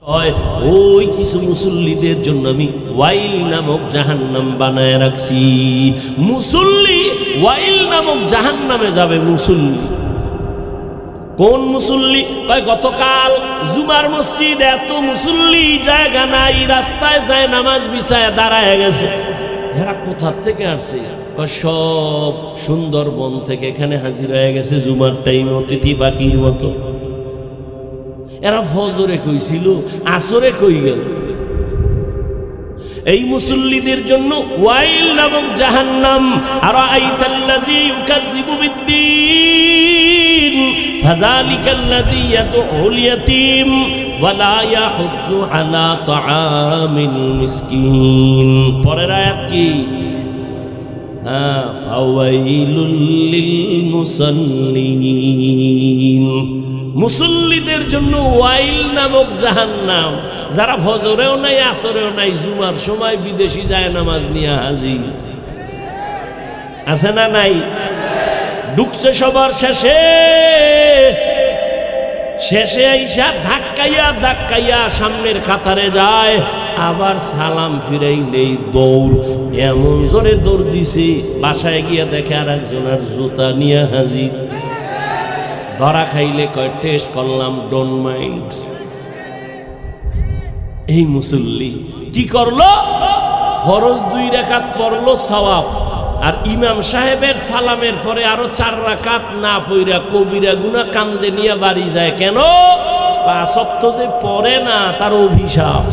ওই কিছু মুসল্লিদের জন্য আমি ওয়াইল নামক জাহান্নাম বানায় রাখছি। মুসল্লি ওয়াইল নামক জাহান্নামে যাবে। মুসল্লি কোন মুসল্লি? গতকাল জুমার মসজিদ এত মুসল্লি, জায়গা নাই, রাস্তায় যায় নামাজ বিছায় দাঁড়ায় গেছে। এরা কোথা থেকে আসছে? সব সুন্দরবন থেকে এখানে হাজির হয়ে গেছে জুমার টাইমে, অতিথি পাখির মতো। এরা ফজরে কইছিল, আসরে কই গেল? এই মুসল্লিদের জন্য ওয়াইল নামক জাহান্নাম। আর আইতাল্লাযী ইউকাযযিবু বিদ্দীন ফাযালিকাল্লাযী ইয়াদউল ইয়াতীম ওয়া লা ইয়াহুদ্দু আলা তাআমিল মিসকিন। পরের আয়াত কি? ফাওয়াইলুল লিল মুসাল্লিন। মুসল্লিদের জন্য ওয়াইল নামক জাহান্নাম। যারা ফজরেও নাই, আসরেও নাই, জুমার সময় বিদেশি যায় নামাজ নিয়ে হাজির আছে না নাই? ঢুকছে সবার শেষে, শেষে আইসা ধাক্কাইয়া ধাক্কাইয়া সামনের কাতারে যায়। আবার সালাম ফিরাইলেই দৌড়। এমন জোরে দৌড় দিছে, বাসায় গিয়া দেখে আর একজনের জুতা নিয়ে হাজির। ধরা খাইলে কয় টেস্ট করলাম, ডোন্ট মাইন্ড। এই মুসল্লি কি করলো? ফরজ 2 রাকাত পড়লো সওয়াব, আর ইমাম সাহেবের সালামের পরে আরো 4 রাকাত না পইরা কবিরা গুনাহ কান্দে নিয়ে বাড়ি যায়। কেন? 5 ওয়াক্ত যে পড়ে না, তার অভিশাপ।